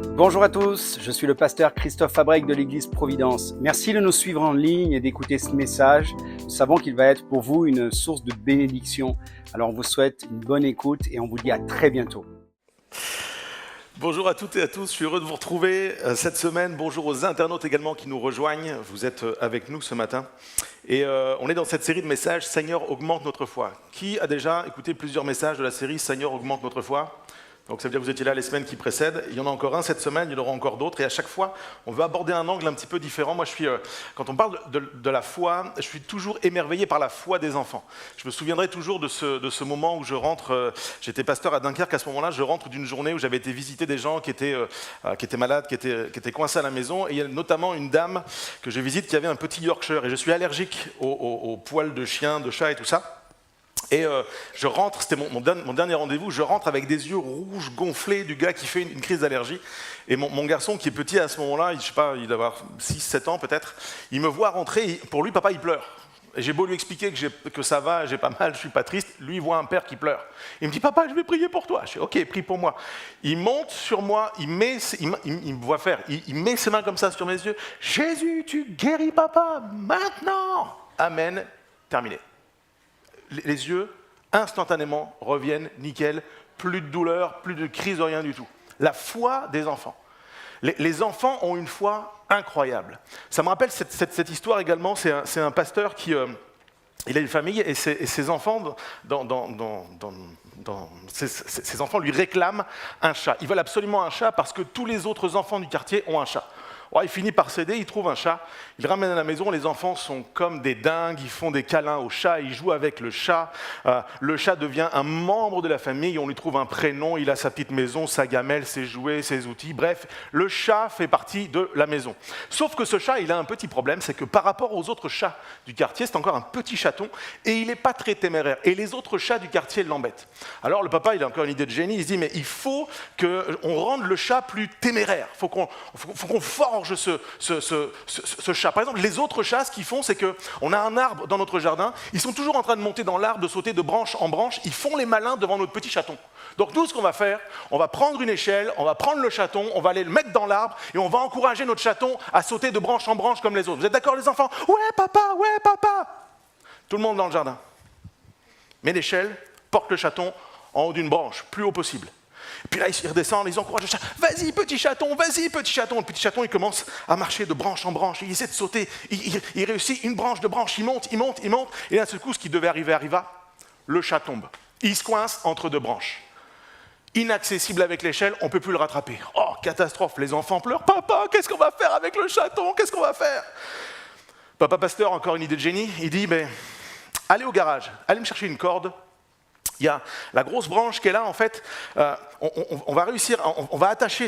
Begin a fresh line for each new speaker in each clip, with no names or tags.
Bonjour à tous, je suis le pasteur Christophe Fabrec de l'Église Providence. Merci de nous suivre en ligne et d'écouter ce message. Nous savons qu'il va être pour vous une source de bénédiction. Alors on vous souhaite une bonne écoute et on vous dit à très bientôt.
Bonjour à toutes et à tous, je suis heureux de vous retrouver cette semaine. Bonjour aux internautes également qui nous rejoignent. Vous êtes avec nous ce matin. Et on est dans cette série de messages « Seigneur, augmente notre foi ». Qui a déjà écouté plusieurs messages de la série « Seigneur, augmente notre foi ». Donc ça veut dire que vous étiez là les semaines qui précèdent. Il y en a encore un cette semaine, il y en aura encore d'autres. Et à chaque fois, on veut aborder un angle un petit peu différent. Moi, quand on parle de la foi, je suis toujours émerveillé par la foi des enfants. Je me souviendrai toujours de ce moment où je rentre. J'étais pasteur à Dunkerque à ce moment-là. Je rentre d'une journée où j'avais été visiter des gens qui étaient malades, qui étaient coincés à la maison. Et il y a notamment une dame que je visite qui avait un petit Yorkshire. Et je suis allergique aux poils de chien, de chat et tout ça. Et je rentre, c'était mon dernier rendez-vous, je rentre avec des yeux rouges gonflés du gars qui fait une crise d'allergie. Et mon garçon qui est petit à ce moment-là, je sais pas, il doit avoir 6-7 ans peut-être, il me voit rentrer, pour lui, papa, il pleure. Et j'ai beau lui expliquer que ça va, j'ai pas mal, je suis pas triste, lui, il voit un père qui pleure. Il me dit, papa, je vais prier pour toi. Je dis, ok, prie pour moi. Il monte sur moi, il me voit faire, il met ses mains comme ça sur mes yeux. Jésus, tu guéris papa, maintenant. Amen, terminé. Les yeux, instantanément, reviennent nickel, plus de douleur, plus de crise, rien du tout. La foi des enfants. Les enfants ont une foi incroyable. Ça me rappelle cette histoire également, c'est un pasteur qui... il a une famille et ses enfants, ses enfants lui réclament un chat. Ils veulent absolument un chat parce que tous les autres enfants du quartier ont un chat. Il finit par céder, il trouve un chat, il le ramène à la maison, les enfants sont comme des dingues, ils font des câlins au chat, ils jouent avec le chat devient un membre de la famille, on lui trouve un prénom, il a sa petite maison, sa gamelle, ses jouets, ses outils, bref, le chat fait partie de la maison. Sauf que ce chat, il a un petit problème, c'est que par rapport aux autres chats du quartier, c'est encore un petit chaton, et il n'est pas très téméraire, et les autres chats du quartier l'embêtent. Alors le papa, il a encore une idée de génie, il se dit, mais il faut qu'on rende le chat plus téméraire, faut qu'on forge ce chat. Par exemple, les autres chats, ce qu'ils font, c'est qu'on a un arbre dans notre jardin, ils sont toujours en train de monter dans l'arbre, de sauter de branche en branche, ils font les malins devant notre petit chaton. Donc nous, ce qu'on va faire, on va prendre une échelle, on va prendre le chaton, on va aller le mettre dans l'arbre et on va encourager notre chaton à sauter de branche en branche comme les autres. Vous êtes d'accord les enfants? Ouais papa. Tout le monde dans le jardin. Met l'échelle, porte le chaton en haut d'une branche, plus haut possible. Puis là, ils redescendent, ils encouragent le chat. Vas-y, petit chaton, vas-y, petit chaton. Le petit chaton, il commence à marcher de branche en branche. Il essaie de sauter. Il réussit une branche de branche. Il monte. Et d'un seul coup, ce qui devait arriver arriva. Le chat tombe. Il se coince entre deux branches. Inaccessible avec l'échelle, on ne peut plus le rattraper. Oh, catastrophe, les enfants pleurent. Papa, qu'est-ce qu'on va faire avec le chaton? Qu'est-ce qu'on va faire? Papa pasteur, encore une idée de génie. Il dit, allez au garage, allez me chercher une corde. Il y a la grosse branche qui est là, en fait, on va réussir, on va attacher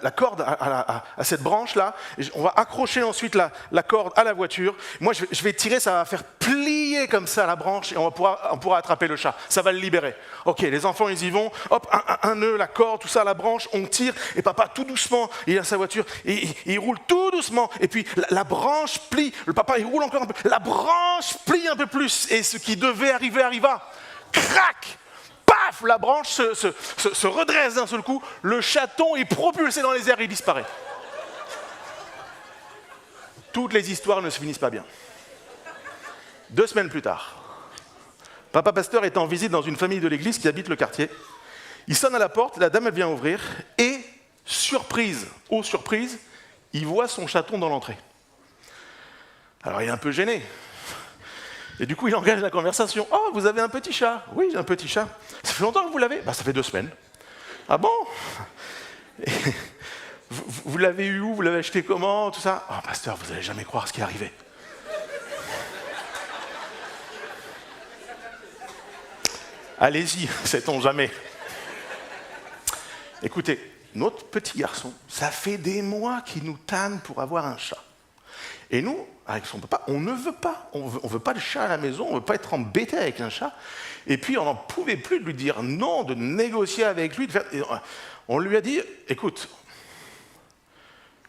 la corde à cette branche-là, on va accrocher ensuite la corde à la voiture. Moi, je vais tirer, ça va faire plier comme ça la branche et on pourra attraper le chat. Ça va le libérer. Ok, les enfants, ils y vont, hop, un nœud, la corde, tout ça, la branche, on tire, et papa, tout doucement, il a sa voiture, et il roule tout doucement, et puis la branche plie, le papa, il roule encore un peu, la branche plie un peu plus, et ce qui devait arriver arriva. Crac! Paf! La branche se redresse d'un seul coup, le chaton est propulsé dans les airs et il disparaît. Toutes les histoires ne se finissent pas bien. 2 semaines plus tard, papa pasteur est en visite dans une famille de l'église qui habite le quartier. Il sonne à la porte, la dame elle vient ouvrir et, surprise, oh surprise, il voit son chaton dans l'entrée. Alors il est un peu gêné. Et du coup, il engage la conversation. « Oh, vous avez un petit chat ?»« Oui, j'ai un petit chat. »« Ça fait longtemps que vous l'avez ?»« Ça fait 2 semaines. »« Ah bon ? Vous l'avez eu où ? Vous l'avez acheté comment ? Tout ça. »« Oh, pasteur, vous n'allez jamais croire ce qui est arrivé. » Allez-y, sait-on jamais. Écoutez, notre petit garçon, ça fait des mois qu'il nous tanne pour avoir un chat. Et nous, avec son papa, on ne veut pas. On veut pas de chat à la maison, on ne veut pas être embêté avec un chat. Et puis, on n'en pouvait plus de lui dire non, de négocier avec lui. On lui a dit, écoute,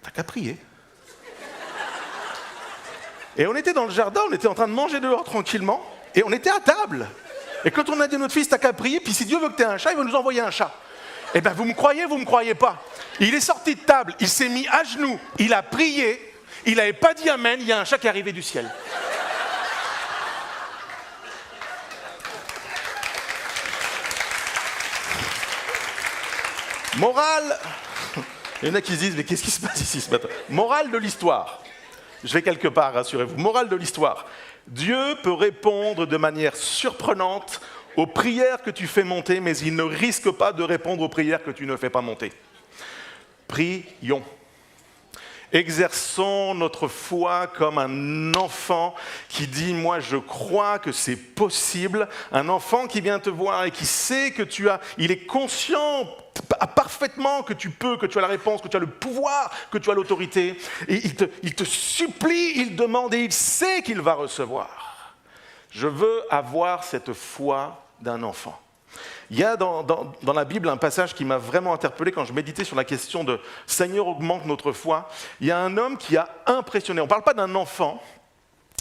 t'as qu'à prier. Et on était dans le jardin, on était en train de manger dehors tranquillement, et on était à table. Et quand on a dit à notre fils, t'as qu'à prier, puis si Dieu veut que t'aies un chat, il va nous envoyer un chat. Eh bien, vous me croyez pas? Il est sorti de table, il s'est mis à genoux, il a prié, il n'avait pas dit amen, il y a un chat qui est arrivé du ciel. Morale, il y en a qui se disent, mais qu'est-ce qui se passe ici ce matin? Morale de l'histoire, je vais quelque part, rassurez-vous. Morale de l'histoire, Dieu peut répondre de manière surprenante aux prières que tu fais monter, mais il ne risque pas de répondre aux prières que tu ne fais pas monter. Prions. Exerçons notre foi comme un enfant qui dit « moi je crois que c'est possible », un enfant qui vient te voir et qui sait que il est conscient parfaitement que tu peux, que tu as la réponse, que tu as le pouvoir, que tu as l'autorité, et il te supplie, il demande et il sait qu'il va recevoir. Je veux avoir cette foi d'un enfant. Il y a dans la Bible un passage qui m'a vraiment interpellé quand je méditais sur la question de « Seigneur, augmente notre foi ». Il y a un homme qui a impressionné, on ne parle pas d'un enfant,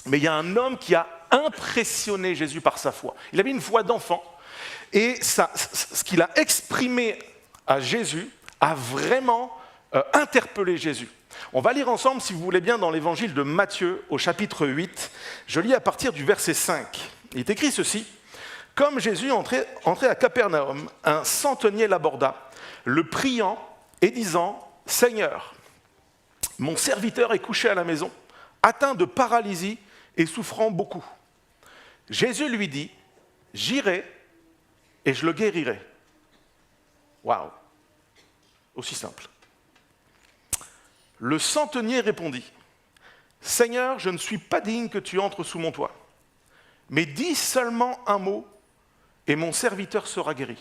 mais il y a un homme qui a impressionné Jésus par sa foi. Il avait une foi d'enfant et ce qu'il a exprimé à Jésus a vraiment interpellé Jésus. On va lire ensemble, si vous voulez bien, dans l'évangile de Matthieu au chapitre 8. Je lis à partir du verset 5. Il est écrit ceci. Comme Jésus entrait à Capernaum, un centenier l'aborda, le priant et disant « Seigneur, mon serviteur est couché à la maison, atteint de paralysie et souffrant beaucoup. » Jésus lui dit « J'irai et je le guérirai. » Waouh! Aussi simple. Le centenier répondit « Seigneur, je ne suis pas digne que tu entres sous mon toit, mais dis seulement un mot et mon serviteur sera guéri.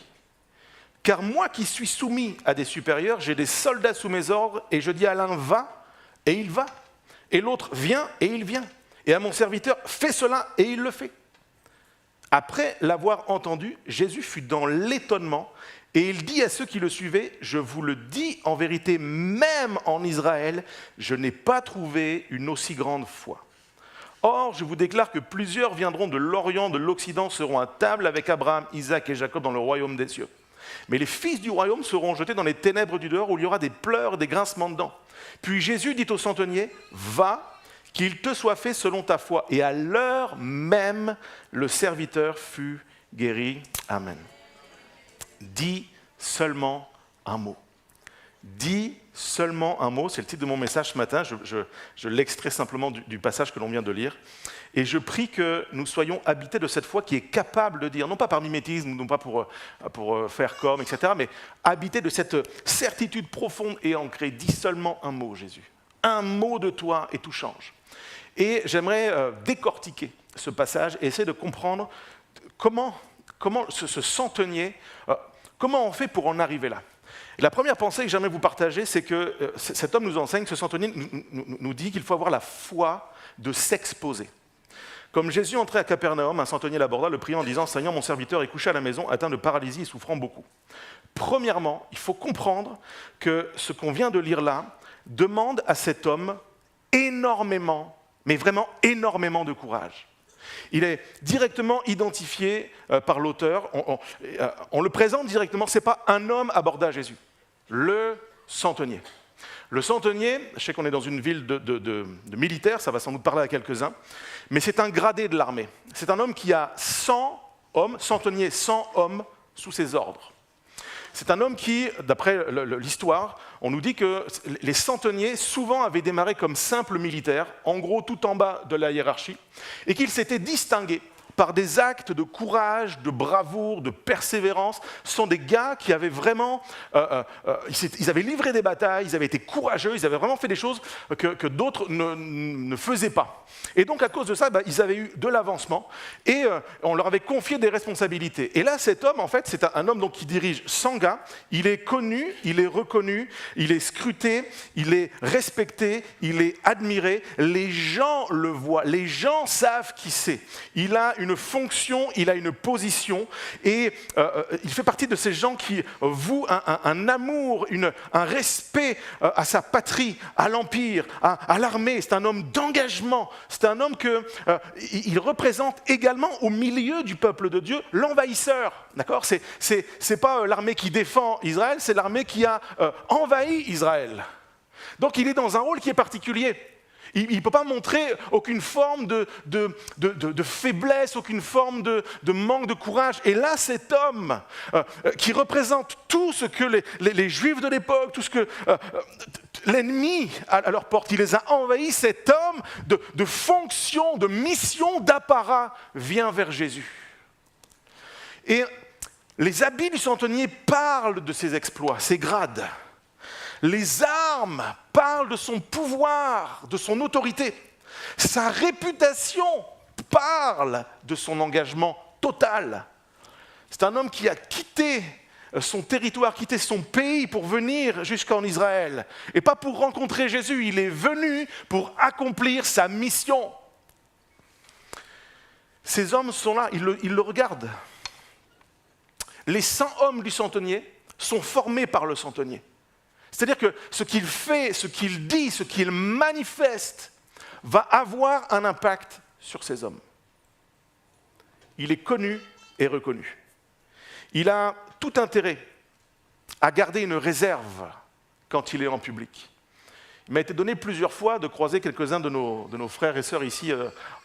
Car moi qui suis soumis à des supérieurs, j'ai des soldats sous mes ordres, et je dis à l'un, va, et il va. Et l'autre, viens, et il vient. Et à mon serviteur, fais cela, et il le fait. Après l'avoir entendu, Jésus fut dans l'étonnement, et il dit à ceux qui le suivaient, je vous le dis en vérité, même en Israël, je n'ai pas trouvé une aussi grande foi. Or, je vous déclare que plusieurs viendront de l'Orient, de l'Occident, seront à table avec Abraham, Isaac et Jacob dans le royaume des cieux. Mais les fils du royaume seront jetés dans les ténèbres du dehors où il y aura des pleurs et des grincements de dents. Puis Jésus dit au centenier, va, qu'il te soit fait selon ta foi. Et à l'heure même, le serviteur fut guéri. Amen. Dis seulement un mot. Dis seulement un mot, c'est le titre de mon message ce matin, je l'extrais simplement du passage que l'on vient de lire. Et je prie que nous soyons habités de cette foi qui est capable de dire, non pas par mimétisme, non pas pour faire comme, etc., mais habités de cette certitude profonde et ancrée. Dis seulement un mot, Jésus. Un mot de toi et tout change. Et j'aimerais décortiquer ce passage et essayer de comprendre comment ce centenier, comment on fait pour en arriver là. La première pensée que j'aimerais vous partager, c'est que cet homme nous enseigne, ce centenier nous dit qu'il faut avoir la foi de s'exposer. Comme Jésus entrait à Capernaum, un centenier l'aborda, le priant en disant « Seigneur, mon serviteur est couché à la maison, atteint de paralysie et souffrant beaucoup. » Premièrement, il faut comprendre que ce qu'on vient de lire là demande à cet homme énormément, mais vraiment énormément de courage. Il est directement identifié par l'auteur, on le présente directement, ce n'est pas un homme aborda Jésus, le centenier. Le centenier, je sais qu'on est dans une ville de militaires, ça va sans doute parler à quelques-uns, mais c'est un gradé de l'armée. C'est un homme qui a 100 hommes, centenier 100 hommes sous ses ordres. C'est un homme qui, d'après l'histoire, on nous dit que les centeniers souvent avaient démarré comme simples militaires, en gros tout en bas de la hiérarchie, et qu'ils s'étaient distingués par des actes de courage, de bravoure, de persévérance. Ce sont des gars qui avaient vraiment, ils avaient livré des batailles, ils avaient été courageux, ils avaient vraiment fait des choses que d'autres ne faisaient pas. Et donc à cause de ça, ils avaient eu de l'avancement et on leur avait confié des responsabilités. Et là, cet homme, en fait, c'est un homme donc, qui dirige 100 gars. Il est connu, il est reconnu, il est scruté, il est respecté, il est admiré. Les gens le voient, les gens savent qui c'est. Il a une fonction, il a une position, et il fait partie de ces gens qui vouent un amour, un respect à sa patrie, à l'Empire, à l'armée. C'est un homme d'engagement, c'est un homme qu'il représente également au milieu du peuple de Dieu l'envahisseur. D'accord ? C'est pas l'armée qui défend Israël, c'est l'armée qui a envahi Israël. Donc il est dans un rôle qui est particulier. Il ne peut pas montrer aucune forme de faiblesse, aucune forme de manque de courage. Et là, cet homme qui représente tout ce que les Juifs de l'époque, tout ce que l'ennemi à leur porte, il les a envahis, cet homme de fonction, de mission, d'apparat vient vers Jésus. Et les habits du centenier parlent de ses exploits, ses grades. Les armes parlent de son pouvoir, de son autorité. Sa réputation parle de son engagement total. C'est un homme qui a quitté son territoire, quitté son pays pour venir jusqu'en Israël. Et pas pour rencontrer Jésus, il est venu pour accomplir sa mission. Ces hommes sont là, ils le regardent. Les 100 hommes du centenier sont formés par le centenier. C'est-à-dire que ce qu'il fait, ce qu'il dit, ce qu'il manifeste va avoir un impact sur ces hommes. Il est connu et reconnu. Il a tout intérêt à garder une réserve quand il est en public. Il m'a été donné plusieurs fois de croiser quelques-uns de nos frères et sœurs ici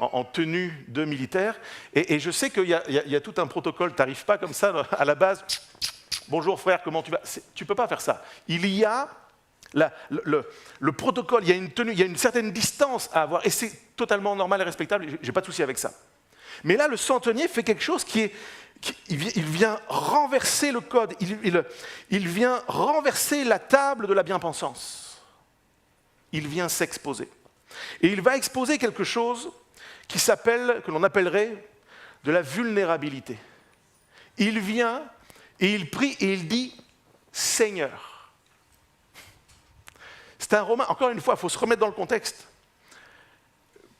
en tenue de militaire. Et je sais qu'il y a tout un protocole. Tu n'arrives pas comme ça à la base. Bonjour frère, comment tu vas ? Tu ne peux pas faire ça. Il y a le protocole, il y a une tenue, il y a une certaine distance à avoir. Et c'est totalement normal et respectable, je n'ai pas de souci avec ça. Mais là, le centenier fait quelque chose il vient renverser le code, il vient renverser la table de la bien-pensance. Il vient s'exposer. Et il va exposer quelque chose que l'on appellerait de la vulnérabilité. Il vient et il prie et il dit « Seigneur ». C'est un Romain, encore une fois, il faut se remettre dans le contexte.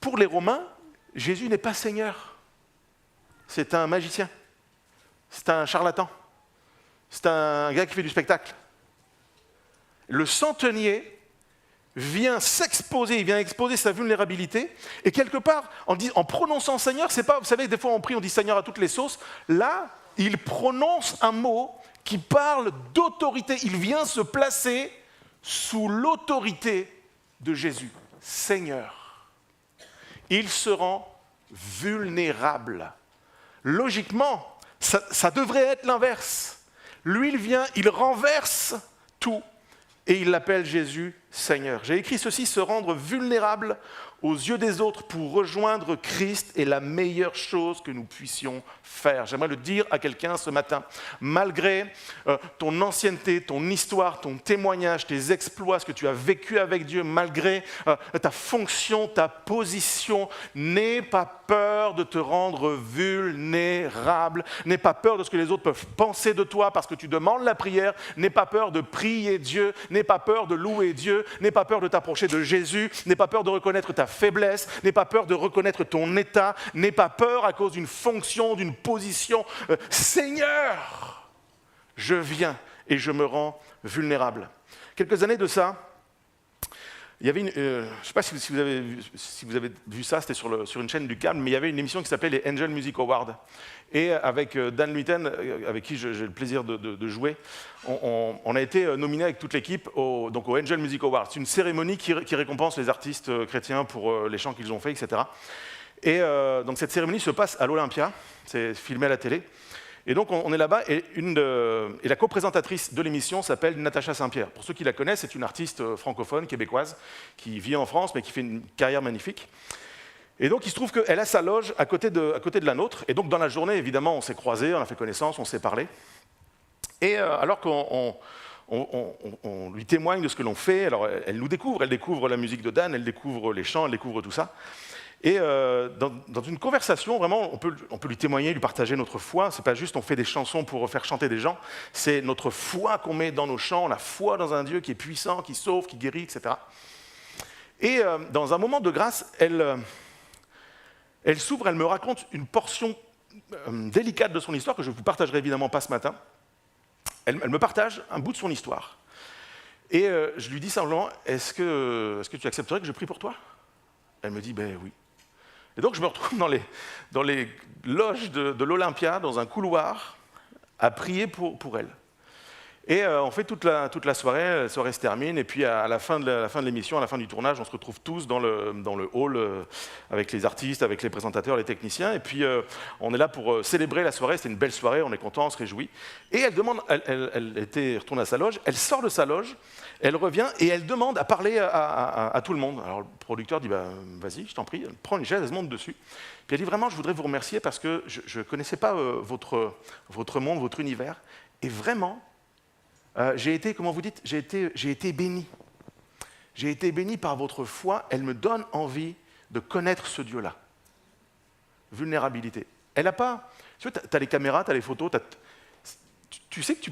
Pour les Romains, Jésus n'est pas Seigneur. C'est un magicien. C'est un charlatan. C'est un gars qui fait du spectacle. Le centenier vient s'exposer, il vient exposer sa vulnérabilité, et quelque part, en prononçant Seigneur, c'est pas, vous savez, des fois on prie, on dit Seigneur à toutes les sauces, là, il prononce un mot qui parle d'autorité, il vient se placer sous l'autorité de Jésus, Seigneur. Il se rend vulnérable. Logiquement, ça devrait être l'inverse. Lui, il vient, il renverse tout, et il l'appelle Jésus Seigneur. J'ai écrit ceci, se rendre vulnérable aux yeux des autres pour rejoindre Christ est la meilleure chose que nous puissions faire. J'aimerais le dire à quelqu'un ce matin. Malgré ton ancienneté, ton histoire, ton témoignage, tes exploits, ce que tu as vécu avec Dieu, malgré ta fonction, ta position, n'aie pas peur de te rendre vulnérable. N'aie pas peur de ce que les autres peuvent penser de toi parce que tu demandes la prière. N'aie pas peur de prier Dieu. N'aie pas peur de louer Dieu. N'aie pas peur de t'approcher de Jésus. N'aie pas peur de reconnaître ta faiblesse. N'aie pas peur de reconnaître ton état. N'aie pas peur à cause d'une fonction, d'une position. Seigneur, je viens et je me rends vulnérable. Quelques années de ça, il y avait je ne sais pas si vous avez vu ça, c'était sur une chaîne du câble, mais il y avait une émission qui s'appelait les Angel Music Awards. Et avec Dan Luiten, avec qui j'ai le plaisir de jouer, on a été nominé avec toute l'équipe au Angel Music Awards. C'est une cérémonie qui récompense les artistes chrétiens pour les chants qu'ils ont faits, etc. Et donc cette cérémonie se passe à l'Olympia, c'est filmé à la télé. Et donc on est là-bas et la co-présentatrice de l'émission s'appelle Natacha Saint-Pierre. Pour ceux qui la connaissent, c'est une artiste francophone, québécoise, qui vit en France mais qui fait une carrière magnifique. Et donc il se trouve qu'elle a sa loge à côté de la nôtre. Et donc dans la journée, évidemment, on s'est croisés, on a fait connaissance, on s'est parlé. Et alors qu'on lui témoigne de ce que l'on fait, alors elle nous découvre, elle découvre la musique de Dan, elle découvre les chants, elle découvre tout ça. Et dans une conversation, vraiment, on peut lui témoigner, lui partager notre foi. C'est pas juste on fait des chansons pour faire chanter des gens, c'est notre foi qu'on met dans nos chants, la foi dans un Dieu qui est puissant, qui sauve, qui guérit, etc. Et dans un moment de grâce, elle Elle s'ouvre, elle me raconte une portion délicate de son histoire que je ne vous partagerai évidemment pas ce matin. Elle me partage un bout de son histoire. Et je lui dis simplement, est-ce que tu accepterais que je prie pour toi? Elle me dit, ben oui. Et donc je me retrouve dans les loges de l'Olympia, dans un couloir, à prier pour elle. Et on fait toute la soirée se termine, et puis à la fin de l'émission, à la fin du tournage, on se retrouve tous dans le hall avec les artistes, avec les présentateurs, les techniciens, et puis on est là pour célébrer la soirée. C'était une belle soirée, on est content, on se réjouit. Et elle demande, elle était retournée à sa loge, elle sort de sa loge, elle revient et elle demande à parler à tout le monde. Alors le producteur dit, vas-y, je t'en prie, elle prend une chaise, elle se monte dessus. Puis elle dit, vraiment, je voudrais vous remercier parce que je ne connaissais pas votre monde, votre univers, et vraiment, j'ai été, comment vous dites, j'ai été béni. J'ai été béni par votre foi. Elle me donne envie de connaître ce Dieu-là. Vulnérabilité. Elle n'a pas... Tu as les caméras, tu as les photos, tu sais que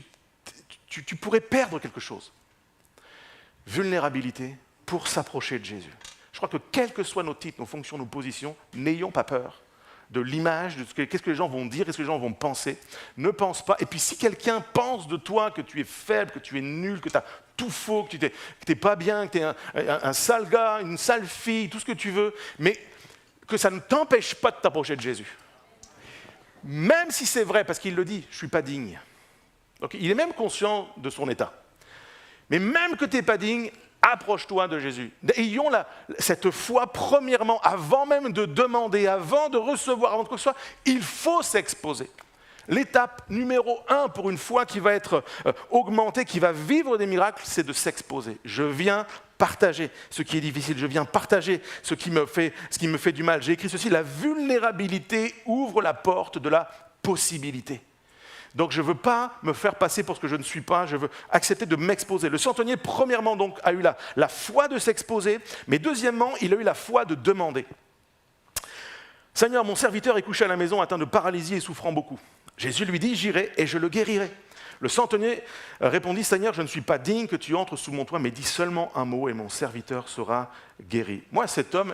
tu pourrais perdre quelque chose. Vulnérabilité pour s'approcher de Jésus. Je crois que quels que soient nos titres, nos fonctions, nos positions, n'ayons pas peur de l'image, de qu'est-ce que les gens vont dire, qu'est-ce que les gens vont penser. Ne pense pas. Et puis si quelqu'un pense de toi que tu es faible, que tu es nul, que tu as tout faux, que tu n'es pas bien, que tu es un sale gars, une sale fille, tout ce que tu veux, mais que ça ne t'empêche pas de t'approcher de Jésus. Même si c'est vrai, parce qu'il le dit, je ne suis pas digne. Donc il est même conscient de son état. Mais même que tu n'es pas digne, approche-toi de Jésus. Ayons cette foi, premièrement, avant même de demander, avant de recevoir, avant de quoi que ce soit, il faut s'exposer. L'étape numéro 1 pour une foi qui va être augmentée, qui va vivre des miracles, c'est de s'exposer. Je viens partager ce qui est difficile, je viens partager ce qui me fait du mal. J'ai écrit ceci, la vulnérabilité ouvre la porte de la possibilité. Donc je ne veux pas me faire passer pour ce que je ne suis pas, je veux accepter de m'exposer. Le centenier, premièrement, donc, a eu la foi de s'exposer, mais deuxièmement, il a eu la foi de demander. Seigneur, mon serviteur est couché à la maison, atteint de paralysie et souffrant beaucoup. Jésus lui dit, j'irai et je le guérirai. Le centenier répondit, Seigneur, je ne suis pas digne que tu entres sous mon toit, mais dis seulement un mot et mon serviteur sera guéri. Moi, cet homme,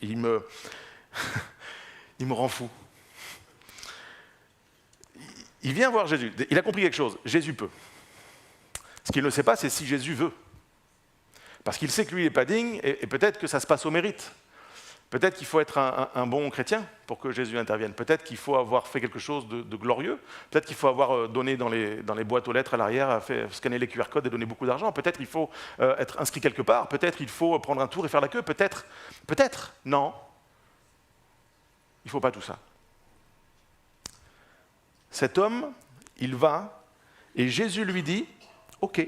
il me rend fou. Il vient voir Jésus. Il a compris quelque chose. Jésus peut. Ce qu'il ne sait pas, c'est si Jésus veut. Parce qu'il sait que lui, il n'est pas digne, et peut-être que ça se passe au mérite. Peut-être qu'il faut être un bon chrétien pour que Jésus intervienne. Peut-être qu'il faut avoir fait quelque chose de glorieux. Peut-être qu'il faut avoir donné dans les boîtes aux lettres à l'arrière, scanner les QR codes et donner beaucoup d'argent. Peut-être qu'il faut être inscrit quelque part. Peut-être qu'il faut prendre un tour et faire la queue. Peut-être. Non. Il ne faut pas tout ça. Cet homme, il va, et Jésus lui dit, ok,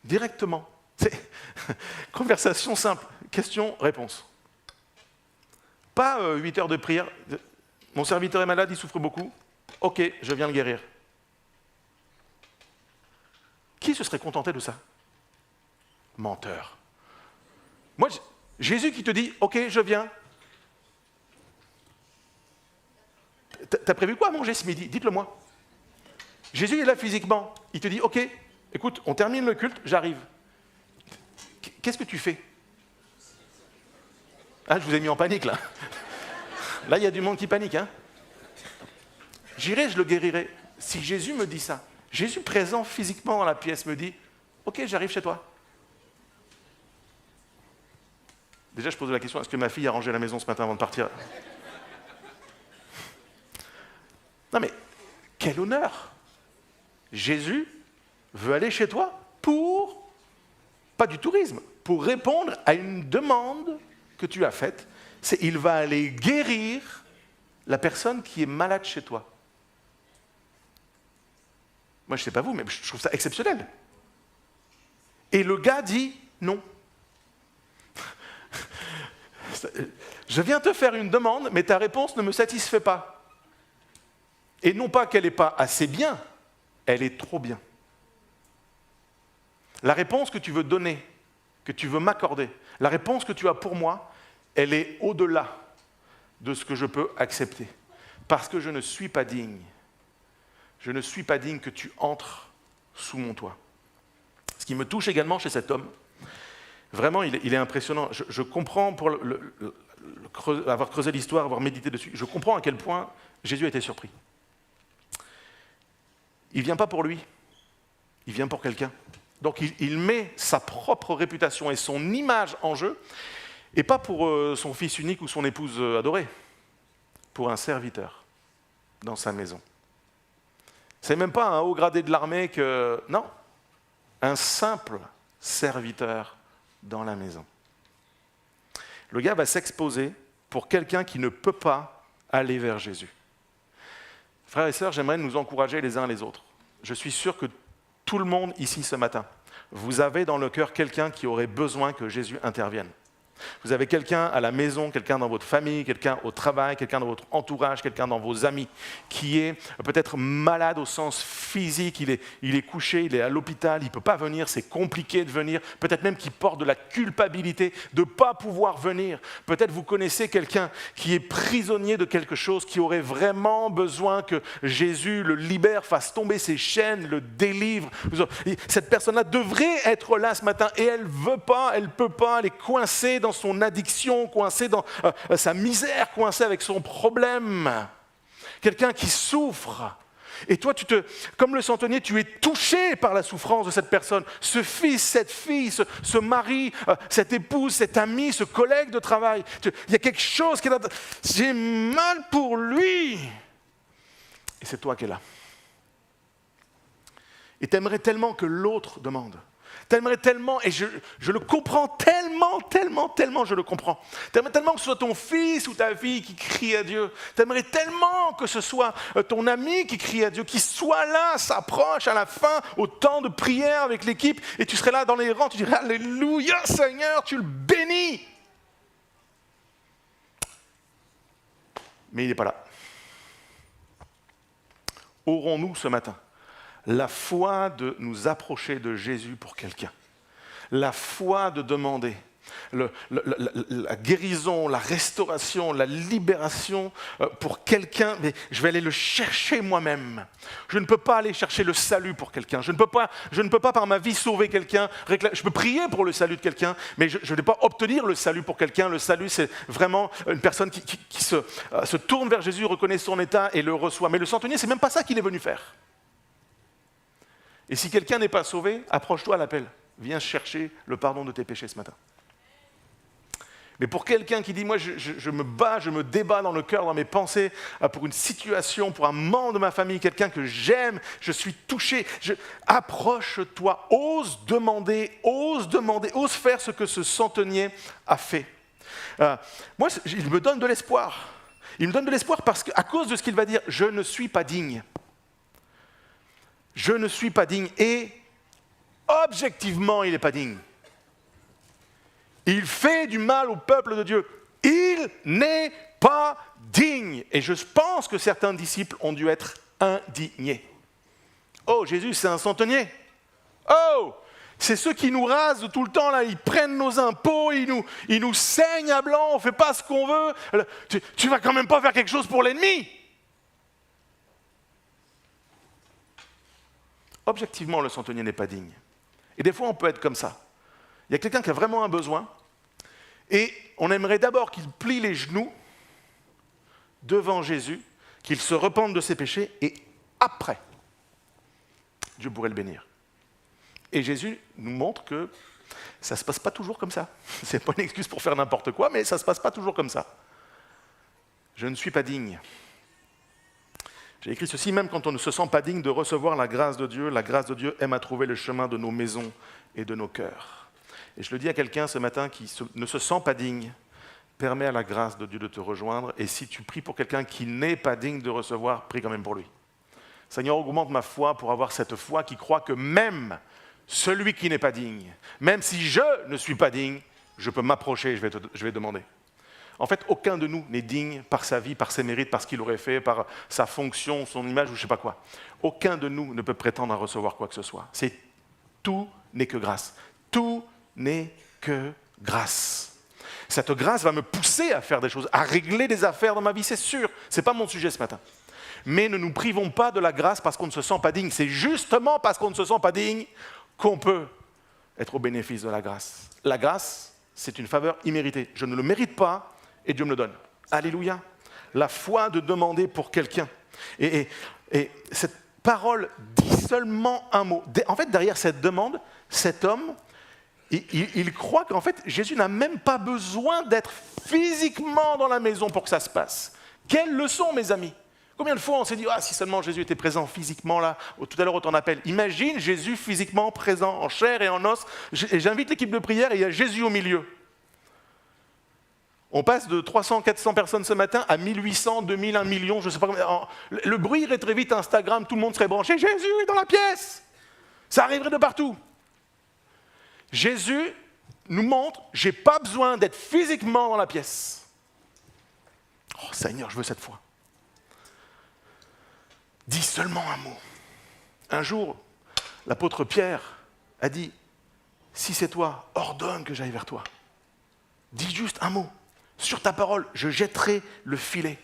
directement. C'est conversation simple, question-réponse. Pas 8 heures de prière, mon serviteur est malade, il souffre beaucoup, ok, je viens le guérir. Qui se serait contenté de ça? Menteur. Moi, Jésus qui te dit, ok, je viens. T'as prévu quoi à manger ce midi? Dites-le moi. Jésus est là physiquement. Il te dit, ok, écoute, on termine le culte, j'arrive. Qu'est-ce que tu fais? Ah, je vous ai mis en panique là. Là, il y a du monde qui panique. Hein. J'irai, je le guérirai. Si Jésus me dit ça, Jésus présent physiquement dans la pièce me dit, ok, j'arrive chez toi. Déjà, je pose la question, est-ce que ma fille a rangé la maison ce matin avant de partir? Non mais, quel honneur! Jésus veut aller chez toi pour, pas du tourisme, pour répondre à une demande que tu as faite. C'est il va aller guérir la personne qui est malade chez toi. Moi, je ne sais pas vous, mais je trouve ça exceptionnel. Et le gars dit non. Je viens te faire une demande, mais ta réponse ne me satisfait pas. Et non pas qu'elle n'est pas assez bien, elle est trop bien. La réponse que tu veux donner, que tu veux m'accorder, la réponse que tu as pour moi, elle est au-delà de ce que je peux accepter. Parce que je ne suis pas digne. Je ne suis pas digne que tu entres sous mon toit. Ce qui me touche également chez cet homme, vraiment, il est impressionnant. Je comprends pour avoir creusé l'histoire, avoir médité dessus, je comprends à quel point Jésus a été surpris. Il ne vient pas pour lui, il vient pour quelqu'un. Donc il met sa propre réputation et son image en jeu, et pas pour son fils unique ou son épouse adorée, pour un serviteur dans sa maison. C'est même pas un haut gradé de l'armée que... Non, un simple serviteur dans la maison. Le gars va s'exposer pour quelqu'un qui ne peut pas aller vers Jésus. Frères et sœurs, j'aimerais nous encourager les uns les autres. Je suis sûr que tout le monde ici ce matin, vous avez dans le cœur quelqu'un qui aurait besoin que Jésus intervienne. Vous avez quelqu'un à la maison, quelqu'un dans votre famille, quelqu'un au travail, quelqu'un dans votre entourage, quelqu'un dans vos amis, qui est peut-être malade au sens physique, il est couché, il est à l'hôpital, il ne peut pas venir, c'est compliqué de venir, peut-être même qu'il porte de la culpabilité de ne pas pouvoir venir. Peut-être vous connaissez quelqu'un qui est prisonnier de quelque chose, qui aurait vraiment besoin que Jésus le libère, fasse tomber ses chaînes, le délivre. Cette personne-là devrait être là ce matin et elle ne veut pas, elle ne peut pas, elle est coincée dans son addiction, coincé dans sa misère, coincé avec son problème. Quelqu'un qui souffre. Et toi, comme le centenier, tu es touché par la souffrance de cette personne. Ce fils, cette fille, ce mari, cette épouse, cet ami, ce collègue de travail. Il y a quelque chose qui est là. J'ai mal pour lui. Et c'est toi qui es là. Et tu aimerais tellement que l'autre demande. T'aimerais tellement, et je le comprends tellement, je le comprends. T'aimerais tellement que ce soit ton fils ou ta fille qui crie à Dieu. T'aimerais tellement que ce soit ton ami qui crie à Dieu, qui soit là, s'approche à la fin, au temps de prière avec l'équipe, et tu serais là dans les rangs, tu dirais « Alléluia Seigneur, tu le bénis !» Mais il n'est pas là. Aurons-nous ce matin la foi de nous approcher de Jésus pour quelqu'un, la foi de demander la guérison, la restauration, la libération pour quelqu'un, mais je vais aller le chercher moi-même. Je ne peux pas aller chercher le salut pour quelqu'un, je ne peux pas par ma vie sauver quelqu'un, je peux prier pour le salut de quelqu'un, mais je ne vais pas obtenir le salut pour quelqu'un. Le salut, c'est vraiment une personne qui se tourne vers Jésus, reconnaît son état et le reçoit. Mais le centenier, c'est même pas ça qu'il est venu faire. Et si quelqu'un n'est pas sauvé, approche-toi à l'appel. Viens chercher le pardon de tes péchés ce matin. Mais pour quelqu'un qui dit, moi je me bats, je me débat dans le cœur, dans mes pensées, pour une situation, pour un membre de ma famille, quelqu'un que j'aime, je suis touché, approche-toi, ose demander, ose faire ce que ce centenier a fait. Moi, il me donne de l'espoir. Il me donne de l'espoir parce qu'à cause de ce qu'il va dire, je ne suis pas digne. Je ne suis pas digne et objectivement, il n'est pas digne. Il fait du mal au peuple de Dieu. Il n'est pas digne. Et je pense que certains disciples ont dû être indignés. Oh, Jésus, c'est un centenier. Oh, c'est ceux qui nous rasent tout le temps, là. Ils prennent nos impôts, ils nous saignent à blanc, on ne fait pas ce qu'on veut. Tu ne vas quand même pas faire quelque chose pour l'ennemi. Objectivement, le centenier n'est pas digne. Et des fois, on peut être comme ça. Il y a quelqu'un qui a vraiment un besoin, et on aimerait d'abord qu'il plie les genoux devant Jésus, qu'il se repente de ses péchés, et après, Dieu pourrait le bénir. Et Jésus nous montre que ça ne se passe pas toujours comme ça. Ce n'est pas une excuse pour faire n'importe quoi, mais ça ne se passe pas toujours comme ça. Je ne suis pas digne. J'ai écrit ceci, même quand on ne se sent pas digne de recevoir la grâce de Dieu aime à trouver le chemin de nos maisons et de nos cœurs. Et je le dis à quelqu'un ce matin qui ne se sent pas digne, permets à la grâce de Dieu de te rejoindre, et si tu pries pour quelqu'un qui n'est pas digne de recevoir, prie quand même pour lui. Seigneur, augmente ma foi pour avoir cette foi qui croit que même celui qui n'est pas digne, même si je ne suis pas digne, je peux m'approcher et je vais demander. En fait, aucun de nous n'est digne par sa vie, par ses mérites, par ce qu'il aurait fait, par sa fonction, son image ou je ne sais pas quoi. Aucun de nous ne peut prétendre à recevoir quoi que ce soit. Tout n'est que grâce. Tout n'est que grâce. Cette grâce va me pousser à faire des choses, à régler des affaires dans ma vie, c'est sûr. Ce n'est pas mon sujet ce matin. Mais ne nous privons pas de la grâce parce qu'on ne se sent pas digne. C'est justement parce qu'on ne se sent pas digne qu'on peut être au bénéfice de la grâce. La grâce, c'est une faveur imméritée. Je ne le mérite pas, et Dieu me le donne. Alléluia. La foi de demander pour quelqu'un. Et cette parole dit seulement un mot. En fait, derrière cette demande, cet homme, il croit qu'en fait, Jésus n'a même pas besoin d'être physiquement dans la maison pour que ça se passe. Quelle leçon, mes amis! Combien de fois on s'est dit, si seulement Jésus était présent physiquement là, tout à l'heure au temps d'appel. Imagine Jésus physiquement présent en chair et en os. Et j'invite l'équipe de prière et il y a Jésus au milieu. On passe de 300, 400 personnes ce matin à 1800, 2000, 1 million, je ne sais pas combien. Le bruit irait très vite à Instagram, tout le monde serait branché. Jésus est dans la pièce! Ça arriverait de partout. Jésus nous montre, je n'ai pas besoin d'être physiquement dans la pièce. Oh Seigneur, je veux cette foi. Dis seulement un mot. Un jour, l'apôtre Pierre a dit, si c'est toi, ordonne que j'aille vers toi. Dis juste un mot. Sur ta parole, je jetterai le filet.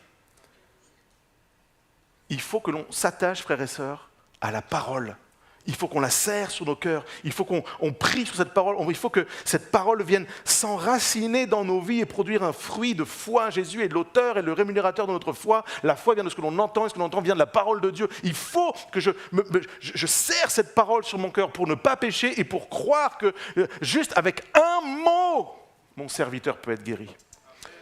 Il faut que l'on s'attache, frères et sœurs, à la parole. Il faut qu'on la serre sur nos cœurs. Il faut qu'on prie sur cette parole. Il faut que cette parole vienne s'enraciner dans nos vies et produire un fruit de foi. Jésus est l'auteur et le rémunérateur de notre foi. La foi vient de ce que l'on entend et ce que l'on entend vient de la parole de Dieu. Il faut que je serre cette parole sur mon cœur pour ne pas pécher et pour croire que juste avec un mot, mon serviteur peut être guéri.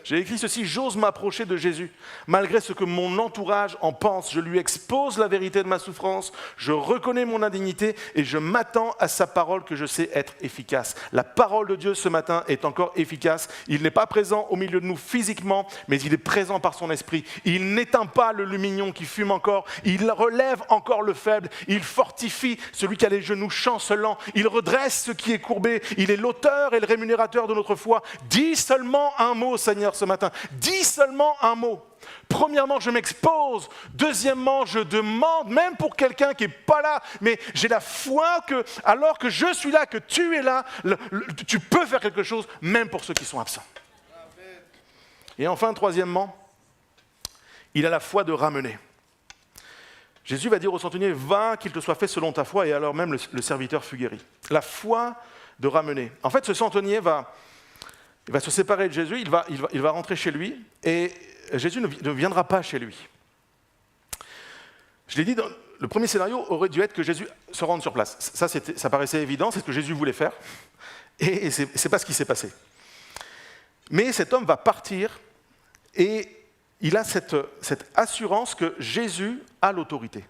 J'ai écrit ceci, j'ose m'approcher de Jésus. Malgré ce que mon entourage en pense, je lui expose la vérité de ma souffrance, je reconnais mon indignité et je m'attends à sa parole que je sais être efficace. La parole de Dieu ce matin est encore efficace. Il n'est pas présent au milieu de nous physiquement, mais il est présent par son esprit. Il n'éteint pas le lumignon qui fume encore, il relève encore le faible, il fortifie celui qui a les genoux chancelants, il redresse ce qui est courbé, il est l'auteur et le rémunérateur de notre foi. Dis seulement un mot, Seigneur, ce matin. Dis seulement un mot. Premièrement, je m'expose. Deuxièmement, je demande, même pour quelqu'un qui n'est pas là, mais j'ai la foi que, alors que je suis là, que tu es là, tu peux faire quelque chose, même pour ceux qui sont absents. Et enfin, troisièmement, il a la foi de ramener. Jésus va dire au centenier, va, qu'il te soit fait selon ta foi, et alors même le serviteur fut guéri. La foi de ramener. En fait, ce centenier il va se séparer de Jésus, il va rentrer chez lui, et Jésus ne viendra pas chez lui. Je l'ai dit, le premier scénario aurait dû être que Jésus se rende sur place. Ça paraissait évident, c'est ce que Jésus voulait faire, et ce n'est pas ce qui s'est passé. Mais cet homme va partir, et il a cette assurance que Jésus a l'autorité.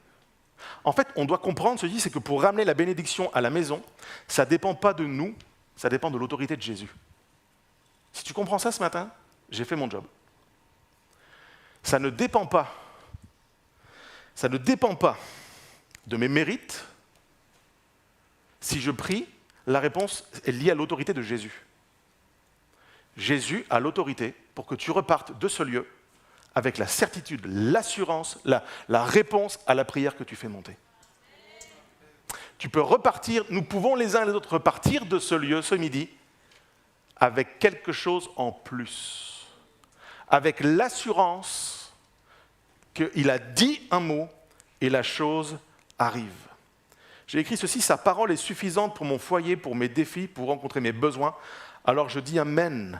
En fait, on doit comprendre ceci, c'est que pour ramener la bénédiction à la maison, ça ne dépend pas de nous, ça dépend de l'autorité de Jésus. Si tu comprends ça ce matin, j'ai fait mon job. Ça ne dépend pas de mes mérites. Si je prie, la réponse est liée à l'autorité de Jésus. Jésus a l'autorité pour que tu repartes de ce lieu avec la certitude, l'assurance, la réponse à la prière que tu fais monter. Tu peux repartir, nous pouvons les uns et les autres repartir de ce lieu ce midi avec quelque chose en plus, avec l'assurance qu'il a dit un mot et la chose arrive. J'ai écrit ceci, sa parole est suffisante pour mon foyer, pour mes défis, pour rencontrer mes besoins. Alors je dis amen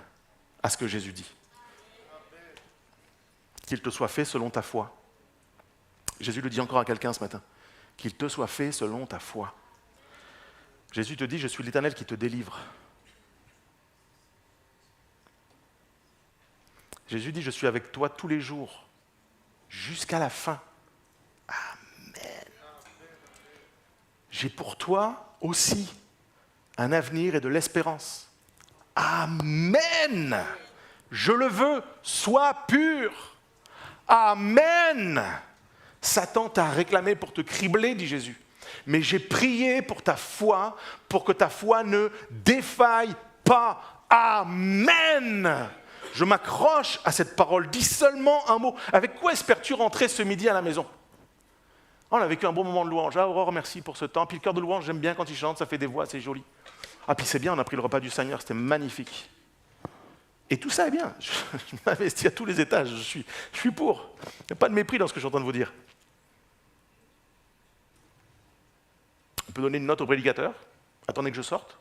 à ce que Jésus dit. Qu'il te soit fait selon ta foi. Jésus le dit encore à quelqu'un ce matin. Qu'il te soit fait selon ta foi. Jésus te dit, je suis l'Éternel qui te délivre. Jésus dit, je suis avec toi tous les jours, jusqu'à la fin. Amen. J'ai pour toi aussi un avenir et de l'espérance. Amen. Je le veux, sois pur. Amen. Satan t'a réclamé pour te cribler, dit Jésus. Mais j'ai prié pour ta foi, pour que ta foi ne défaille pas. Amen. Je m'accroche à cette parole. Dis seulement un mot. Avec quoi espères-tu rentrer ce midi à la maison? On a vécu un bon moment de louange. Ah, Aurore, merci pour ce temps. Puis le cœur de louange, j'aime bien quand il chante, ça fait des voix, c'est joli. Ah, puis c'est bien, on a pris le repas du Seigneur, c'était magnifique. Et tout ça est bien. Je m'investis à tous les étages, je suis pour. Il n'y a pas de mépris dans ce que je suis en train de vous dire. On peut donner une note au prédicateur. Attendez que je sorte.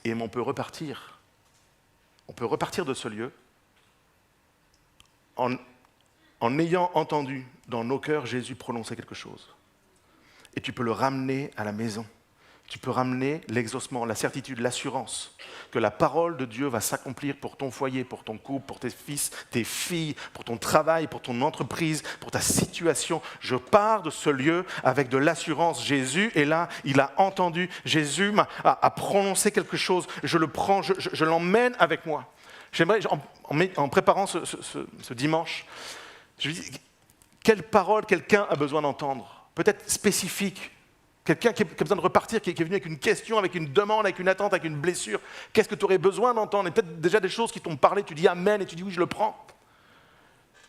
Et on peut repartir. on peut repartir de ce lieu en ayant entendu dans nos cœurs Jésus prononcer quelque chose. Et tu peux le ramener à la maison. Tu peux ramener l'exaucement, la certitude, l'assurance que la parole de Dieu va s'accomplir pour ton foyer, pour ton couple, pour tes fils, tes filles, pour ton travail, pour ton entreprise, pour ta situation. Je pars de ce lieu avec de l'assurance. Jésus est là, il a entendu. Jésus a prononcé quelque chose. Je le prends, je l'emmène avec moi. J'aimerais, en préparant ce dimanche, je me dis, quelle parole quelqu'un a besoin d'entendre? Peut-être spécifique. Quelqu'un qui a besoin de repartir, qui est venu avec une question, avec une demande, avec une attente, avec une blessure. Qu'est-ce que tu aurais besoin d'entendre? Et peut-être déjà des choses qui t'ont parlé, tu dis Amen et tu dis oui, je le prends.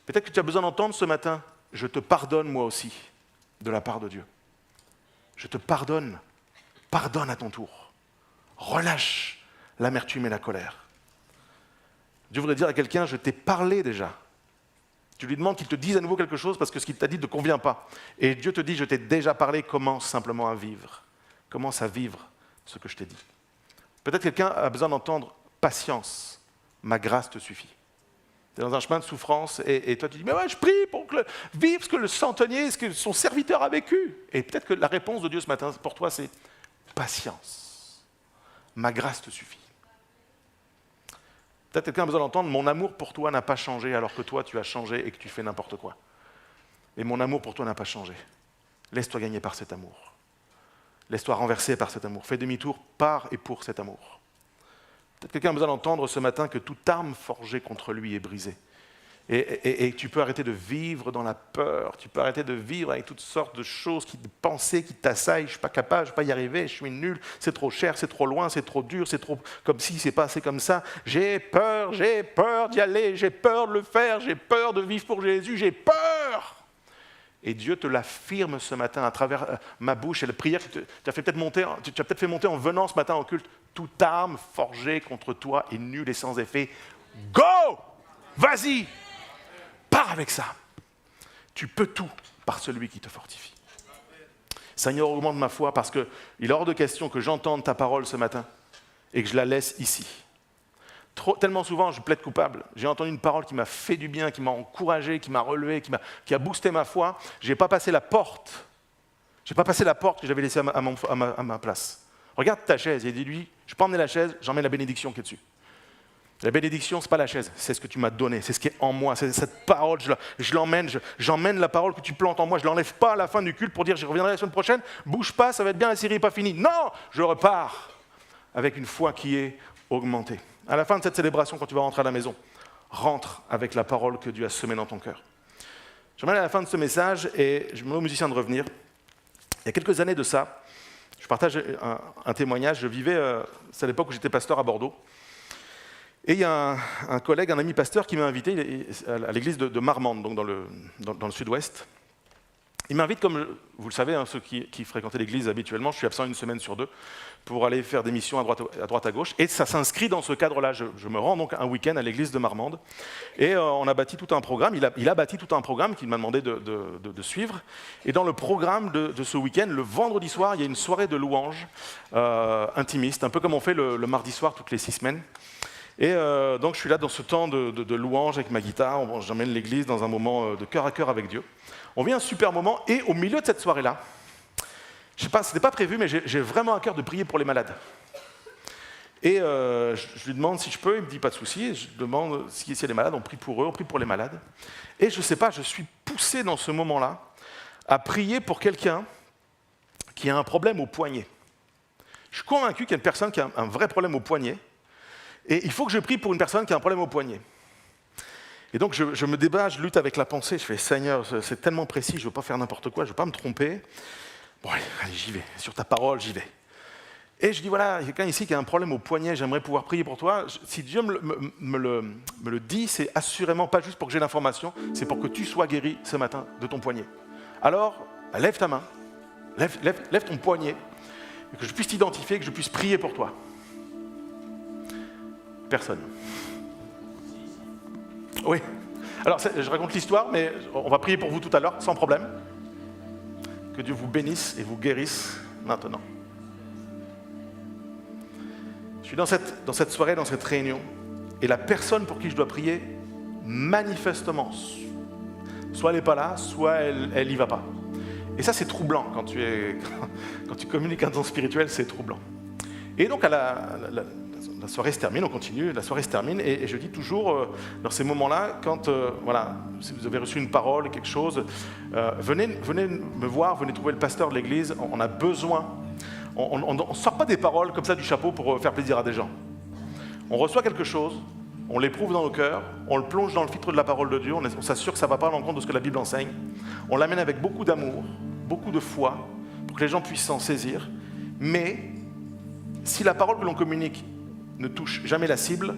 Peut-être que tu as besoin d'entendre ce matin, je te pardonne moi aussi, de la part de Dieu. Je te pardonne. Pardonne à ton tour. Relâche l'amertume et la colère. Dieu voudrait dire à quelqu'un, je t'ai parlé déjà. Tu lui demandes qu'il te dise à nouveau quelque chose parce que ce qu'il t'a dit ne te convient pas. Et Dieu te dit, je t'ai déjà parlé, commence simplement à vivre. Commence à vivre ce que je t'ai dit. Peut-être quelqu'un a besoin d'entendre patience, ma grâce te suffit. Tu es dans un chemin de souffrance et toi tu dis, mais ouais, je prie pour vivre ce que le centenier, ce que son serviteur a vécu. Et peut-être que la réponse de Dieu ce matin pour toi c'est patience, ma grâce te suffit. Peut-être quelqu'un a besoin d'entendre, mon amour pour toi n'a pas changé alors que toi tu as changé et que tu fais n'importe quoi. Mais mon amour pour toi n'a pas changé. Laisse-toi gagner par cet amour. Laisse-toi renverser par cet amour. Fais demi-tour par et pour cet amour. Peut-être quelqu'un a besoin d'entendre ce matin que toute arme forgée contre lui est brisée. Et tu peux arrêter de vivre dans la peur, tu peux arrêter de vivre avec toutes sortes de choses, de pensées qui t'assaillent, je ne suis pas capable, je ne vais pas y arriver, je suis nul, c'est trop cher, c'est trop loin, c'est trop dur, c'est trop comme si, c'est pas assez comme ça. J'ai peur d'y aller, j'ai peur de le faire, j'ai peur de vivre pour Jésus, j'ai peur. Et Dieu te l'affirme ce matin à travers ma bouche et la prière que tu as peut-être fait monter en venant ce matin au culte. Toute arme forgée contre toi est nulle et sans effet. Go! Vas-y! Pars avec ça. Tu peux tout par celui qui te fortifie. Seigneur, augmente ma foi parce qu'il est hors de question que j'entende ta parole ce matin et que je la laisse ici. Tellement souvent, je plaide coupable. J'ai entendu une parole qui m'a fait du bien, qui m'a encouragé, qui m'a relevé, qui a boosté ma foi. Je n'ai pas passé la porte. Je n'ai pas passé la porte que j'avais laissée à ma place. Regarde ta chaise et dis-lui, je ne vais pas emmener la chaise, j'emmène la bénédiction qui est dessus. La bénédiction, ce n'est pas la chaise, c'est ce que tu m'as donné, c'est ce qui est en moi, c'est cette parole, je l'emmène, j'emmène la parole que tu plantes en moi, je ne l'enlève pas à la fin du culte pour dire je reviendrai la semaine prochaine, bouge pas, ça va être bien, la série n'est pas finie. Non, je repars avec une foi qui est augmentée. À la fin de cette célébration, quand tu vas rentrer à la maison, rentre avec la parole que Dieu a semée dans ton cœur. J'aimerais à la fin de ce message, et je demande aux musiciens de revenir, il y a quelques années de ça, je partage un témoignage, je vivais, c'est à l'époque où j'étais pasteur à Bordeaux, et il y a un collègue, un ami pasteur qui m'a invité à l'église de Marmande, donc dans le sud-ouest. Il m'invite, comme vous le savez, ceux qui fréquentaient l'église habituellement, je suis absent une semaine sur deux, pour aller faire des missions à droite à gauche. Et ça s'inscrit dans ce cadre-là. Je me rends donc un week-end à l'église de Marmande. Et on a bâti tout un programme. Il a bâti tout un programme qu'il m'a demandé de suivre. Et dans le programme de ce week-end, le vendredi soir, il y a une soirée de louanges intimiste, un peu comme on fait le mardi soir toutes les 6 semaines. Et donc je suis là dans ce temps de louange avec ma guitare, j'emmène l'église dans un moment de cœur à cœur avec Dieu. On vit un super moment et au milieu de cette soirée-là, je sais pas, c'était pas prévu, mais j'ai vraiment à cœur de prier pour les malades. Et je lui demande si je peux, il me dit pas de souci, je demande s'il y a des malades, on prie pour eux, on prie pour les malades. Et je sais pas, je suis poussé dans ce moment-là à prier pour quelqu'un qui a un problème au poignet. Je suis convaincu qu'il y a une personne qui a un vrai problème au poignet. Et il faut que je prie pour une personne qui a un problème au poignet. Et donc je me débat, je lutte avec la pensée, je fais Seigneur, c'est tellement précis, je ne veux pas faire n'importe quoi, je ne veux pas me tromper. Bon, allez, j'y vais, sur ta parole, j'y vais. Et je dis voilà, il y a quelqu'un ici qui a un problème au poignet, j'aimerais pouvoir prier pour toi. Si Dieu me le dit, c'est assurément pas juste pour que j'ai l'information, c'est pour que tu sois guéri ce matin de ton poignet. Alors, lève ta main, lève ton poignet, et que je puisse t'identifier, que je puisse prier pour toi. Personne. Oui. Alors, je raconte l'histoire, mais on va prier pour vous tout à l'heure, sans problème. Que Dieu vous bénisse et vous guérisse maintenant. Je suis dans cette soirée, dans cette réunion, et la personne pour qui je dois prier, manifestement, soit elle n'est pas là, soit elle n'y va pas. Et ça, c'est troublant quand tu communiques un don spirituel, c'est troublant. Et donc, la soirée se termine, on continue, la soirée se termine, et je dis toujours, dans ces moments-là, quand si vous avez reçu une parole, quelque chose, venez me voir, venez trouver le pasteur de l'église, on a besoin. On ne sort pas des paroles comme ça du chapeau pour faire plaisir à des gens. On reçoit quelque chose, on l'éprouve dans nos cœurs, on le plonge dans le filtre de la parole de Dieu, on s'assure que ça ne va pas à l'encontre de ce que la Bible enseigne, on l'amène avec beaucoup d'amour, beaucoup de foi, pour que les gens puissent s'en saisir, mais si la parole que l'on communique ne touche jamais la cible,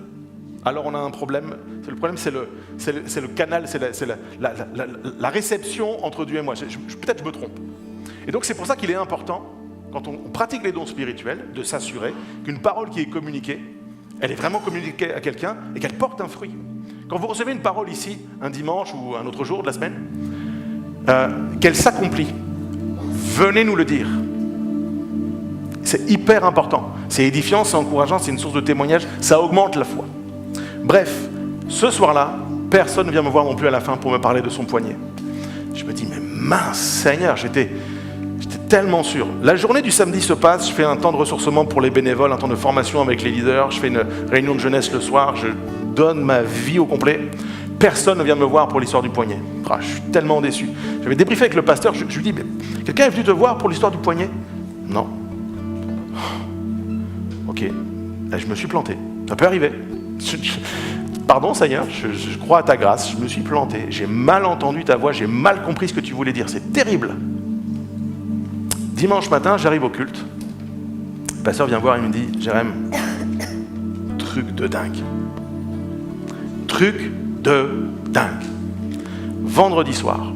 alors on a un problème. Le problème, c'est le canal, c'est la réception entre Dieu et moi. Peut-être je me trompe. Et donc c'est pour ça qu'il est important, quand on pratique les dons spirituels, de s'assurer qu'une parole qui est communiquée, elle est vraiment communiquée à quelqu'un et qu'elle porte un fruit. Quand vous recevez une parole ici, un dimanche ou un autre jour de la semaine, qu'elle s'accomplit, venez nous le dire. C'est hyper important. C'est édifiant, c'est encourageant, c'est une source de témoignage, ça augmente la foi. Bref, ce soir-là, personne ne vient me voir non plus à la fin pour me parler de son poignet. Je me dis, mais mince Seigneur, j'étais tellement sûr. La journée du samedi se passe, je fais un temps de ressourcement pour les bénévoles, un temps de formation avec les leaders, je fais une réunion de jeunesse le soir, je donne ma vie au complet. Personne ne vient me voir pour l'histoire du poignet. Je suis tellement déçu. J'avais débriefé avec le pasteur, je lui dis, mais quelqu'un est venu te voir pour l'histoire du poignet? Non. Ok, là, je me suis planté. Ça peut arriver. Pardon Seigneur, je crois à ta grâce, je me suis planté. J'ai mal entendu ta voix, j'ai mal compris ce que tu voulais dire. C'est terrible. Dimanche matin, j'arrive au culte. Le pasteur vient voir et me dit, Jérém, truc de dingue. Truc de dingue. Vendredi soir,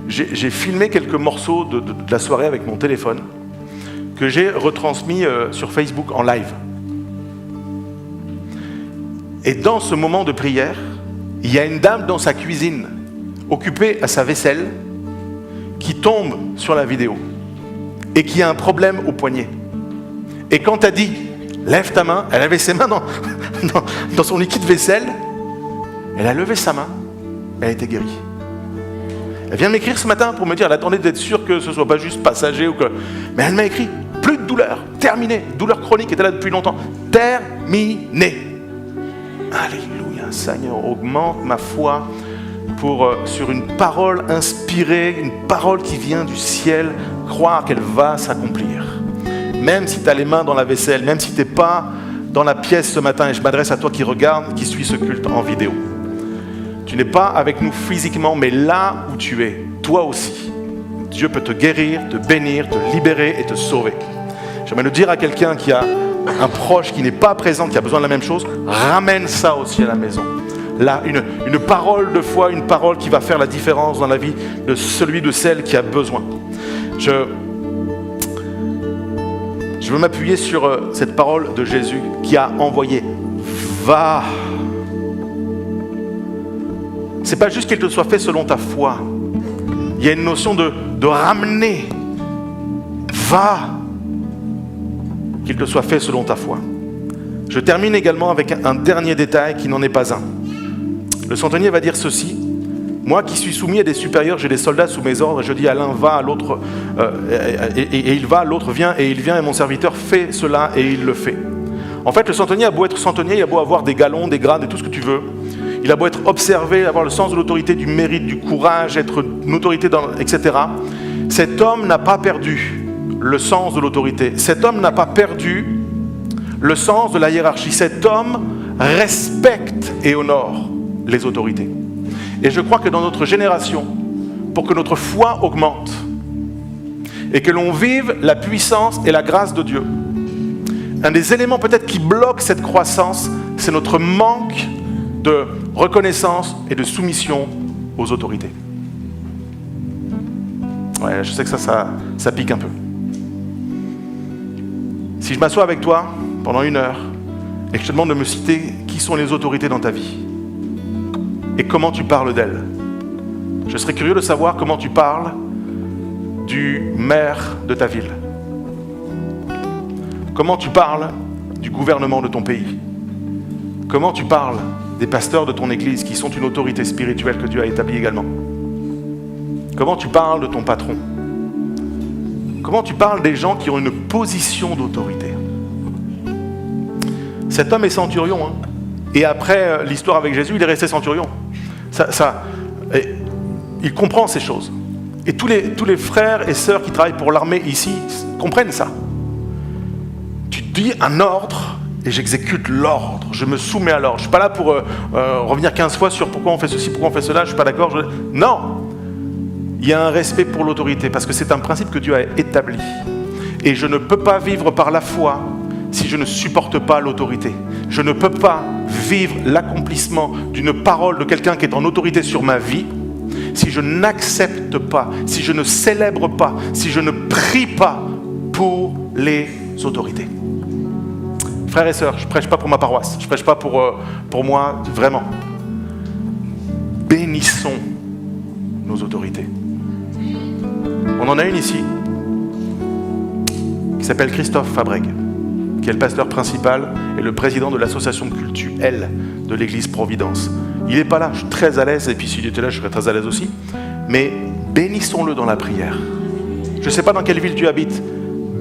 j'ai filmé quelques morceaux de la soirée avec mon téléphone que j'ai retransmis sur Facebook en live. Et dans ce moment de prière, il y a une dame dans sa cuisine, occupée à sa vaisselle, qui tombe sur la vidéo et qui a un problème au poignet. Et quand tu as dit « lève ta main », elle avait ses mains dans son liquide vaisselle, elle a levé sa main, elle a été guérie. Elle vient m'écrire ce matin pour me dire, elle attendait d'être sûre que ce ne soit pas juste passager ou que... Mais elle m'a écrit, plus de douleur, terminé. Douleur chronique était là depuis longtemps. Terminé. Alléluia, Seigneur, augmente ma foi sur une parole inspirée, une parole qui vient du ciel, croire qu'elle va s'accomplir. Même si tu as les mains dans la vaisselle, même si tu n'es pas dans la pièce ce matin, et je m'adresse à toi qui regarde, qui suit ce culte en vidéo. Tu n'es pas avec nous physiquement, mais là où tu es, toi aussi, Dieu peut te guérir, te bénir, te libérer et te sauver. J'aimerais le dire à quelqu'un qui a un proche qui n'est pas présent, qui a besoin de la même chose, ramène ça aussi à la maison. Là, une parole de foi, une parole qui va faire la différence dans la vie de celui, de celle qui a besoin. Je veux m'appuyer sur cette parole de Jésus qui a envoyé « Va ». C'est pas juste qu'il te soit fait selon ta foi. Il y a une notion de ramener. Va, qu'il te soit fait selon ta foi. Je termine également avec un dernier détail qui n'en est pas un. Le centenier va dire ceci. Moi qui suis soumis à des supérieurs, j'ai des soldats sous mes ordres, et je dis à l'un va, à l'autre, et il va, l'autre vient, et il vient, et mon serviteur fait cela, et il le fait. En fait, le centenier a beau être centenier, il a beau avoir des galons, des grades, et tout ce que tu veux. Il a beau être observé, avoir le sens de l'autorité, du mérite, du courage, être une autorité, etc. Cet homme n'a pas perdu le sens de l'autorité. Cet homme n'a pas perdu le sens de la hiérarchie. Cet homme respecte et honore les autorités. Et je crois que dans notre génération, pour que notre foi augmente et que l'on vive la puissance et la grâce de Dieu, un des éléments peut-être qui bloque cette croissance, c'est notre manque de reconnaissance et de soumission aux autorités. Ouais, je sais que ça pique un peu. Si je m'assois avec toi pendant 1 heure et que je te demande de me citer qui sont les autorités dans ta vie et comment tu parles d'elles, je serais curieux de savoir comment tu parles du maire de ta ville. Comment tu parles du gouvernement de ton pays. Comment tu parles des pasteurs de ton église qui sont une autorité spirituelle que Dieu a établie également? Comment tu parles de ton patron? Comment tu parles des gens qui ont une position d'autorité? Cet homme est centurion, hein. Et après l'histoire avec Jésus, il est resté centurion. Il comprend ces choses. Et tous les frères et sœurs qui travaillent pour l'armée ici comprennent ça. Tu dis un ordre et j'exécute l'ordre. Je me soumets à l'ordre. Je ne suis pas là pour revenir 15 fois sur pourquoi on fait ceci, pourquoi on fait cela. Je ne suis pas d'accord. Non! Il y a un respect pour l'autorité parce que c'est un principe que Dieu a établi. Et je ne peux pas vivre par la foi si je ne supporte pas l'autorité. Je ne peux pas vivre l'accomplissement d'une parole de quelqu'un qui est en autorité sur ma vie si je n'accepte pas, si je ne célèbre pas, si je ne prie pas pour les autorités. Frères et sœurs, je ne prêche pas pour ma paroisse, je ne prêche pas pour moi, vraiment. Bénissons nos autorités. On en a une ici, qui s'appelle Christophe Fabreg, qui est le pasteur principal et le président de l'association cultuelle de l'église Providence. Il n'est pas là, je suis très à l'aise, et puis s'il était là, je serais très à l'aise aussi. Mais bénissons-le dans la prière. Je ne sais pas dans quelle ville tu habites.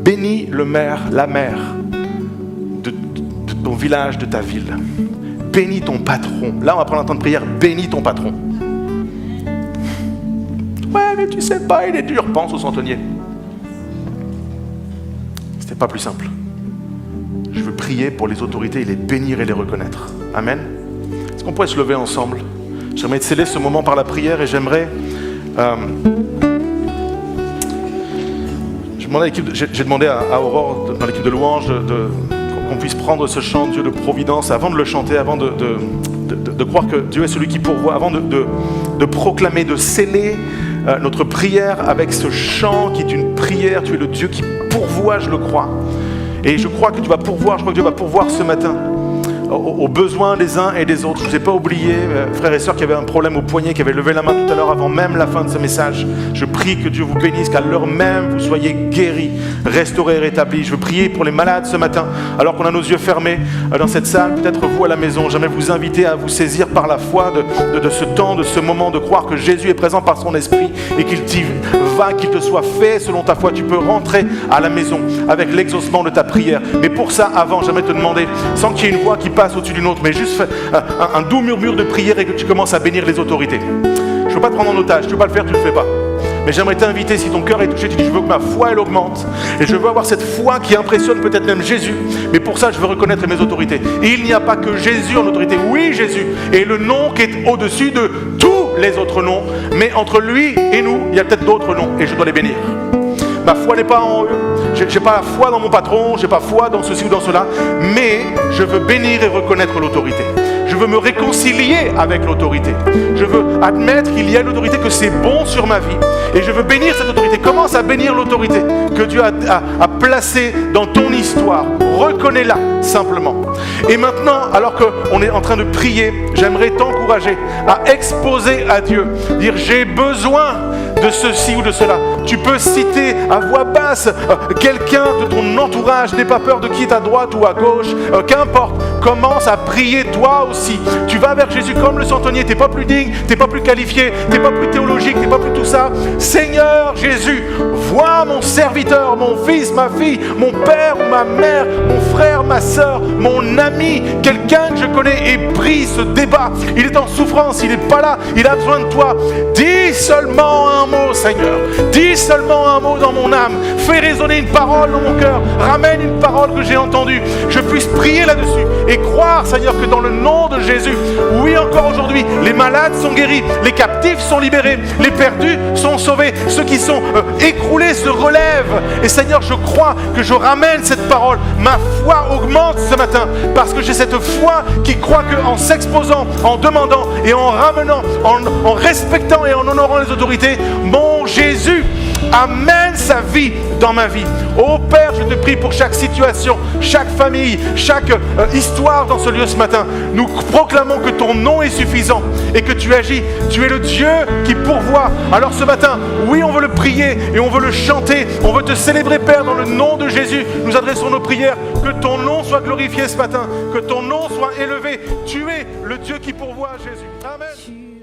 Bénis le maire, la maire de ton village, de ta ville. Bénis ton patron. Là, on va prendre un temps de prière. Bénis ton patron. Ouais, mais tu sais pas, il est dur. Pense au centenier. C'était pas plus simple. Je veux prier pour les autorités et les bénir et les reconnaître. Amen. Est-ce qu'on pourrait se lever ensemble? J'aimerais sceller ce moment par la prière et j'aimerais... J'ai demandé à Aurore, dans l'équipe de louange, qu'on puisse prendre ce chant Dieu de providence avant de le chanter, avant de croire que Dieu est celui qui pourvoit, avant de proclamer, de sceller notre prière avec ce chant qui est une prière. Tu es le Dieu qui pourvoit, je le crois. Et je crois que tu vas pourvoir, je crois que Dieu va pourvoir ce matin aux besoins des uns et des autres. Je ne vous ai pas oublié, frères et sœurs, qui avaient un problème au poignet, qui avaient levé la main tout à l'heure avant même la fin de ce message. Je prie que Dieu vous bénisse, qu'à l'heure même, vous soyez guéris, restaurés et rétablis. Je veux prier pour les malades ce matin, alors qu'on a nos yeux fermés dans cette salle. Peut-être vous à la maison, j'aimerais vous inviter à vous saisir par la foi de ce temps, de ce moment, de croire que Jésus est présent par son esprit et qu'il t'y va, qu'il te soit fait selon ta foi. Tu peux rentrer à la maison avec l'exaucement de ta prière. Mais pour ça, avant, j'aimerais te demander, sans qu'il y ait une voix qui passe au-dessus d'une autre, mais juste un doux murmure de prière et que tu commences à bénir les autorités. Je ne veux pas te prendre en otage, tu ne veux pas le faire, tu ne le fais pas. Mais j'aimerais t'inviter, si ton cœur est touché, tu dis je veux que ma foi elle augmente et je veux avoir cette foi qui impressionne peut-être même Jésus, mais pour ça je veux reconnaître mes autorités. Et il n'y a pas que Jésus en autorité, oui Jésus, et le nom qui est au-dessus de tous les autres noms, mais entre lui et nous, il y a peut-être d'autres noms et je dois les bénir. Ma foi n'est pas en eux, je n'ai pas la foi dans mon patron, je n'ai pas foi dans ceci ou dans cela, mais je veux bénir et reconnaître l'autorité. Je veux me réconcilier avec l'autorité. Je veux admettre qu'il y a l'autorité, que c'est bon sur ma vie. Et je veux bénir cette autorité. Commence à bénir l'autorité que Dieu a placée dans ton histoire. Reconnais-la simplement. Et maintenant, alors qu'on est en train de prier, j'aimerais t'encourager à exposer à Dieu. Dire j'ai besoin de ceci ou de cela. Tu peux citer à voix basse quelqu'un de ton entourage. N'aie pas peur de qui est à droite ou à gauche. Qu'importe. Commence à prier toi aussi. Tu vas vers Jésus comme le centenier. Tu n'es pas plus digne, tu n'es pas plus qualifié, tu n'es pas plus théologique, tu n'es pas plus tout ça. Seigneur Jésus, vois mon serviteur, mon fils, ma fille, mon père ou ma mère, mon frère, ma soeur, mon ami, quelqu'un que je connais et prie ce débat. Il est en souffrance, il n'est pas là, il a besoin de toi. Dis seulement un mot, Seigneur. Dis seulement un mot dans mon âme. Fais résonner une parole dans mon cœur. Ramène une parole que j'ai entendue. Je puisse prier là-dessus et croire, Seigneur, que dans le nom de Jésus, oui, encore aujourd'hui, les malades sont guéris, les captifs sont libérés, les perdus sont sauvés, ceux qui sont écroulés se relèvent. Et Seigneur, je crois que je ramène cette parole. Ma foi augmente ce matin parce que j'ai cette foi qui croit qu'en s'exposant, en demandant et en ramenant, en respectant et en honorant les autorités, mon Jésus amène sa vie dans ma vie. Oh Père, je te prie pour chaque situation, chaque famille, chaque histoire dans ce lieu ce matin. Nous proclamons que ton nom est suffisant et que tu agis. Tu es le Dieu qui pourvoit. Alors ce matin, oui, on veut le prier et on veut le chanter. On veut te célébrer, Père, dans le nom de Jésus. Nous adressons nos prières. Que ton nom soit glorifié ce matin. Que ton nom soit élevé. Tu es le Dieu qui pourvoit, Jésus. Amen.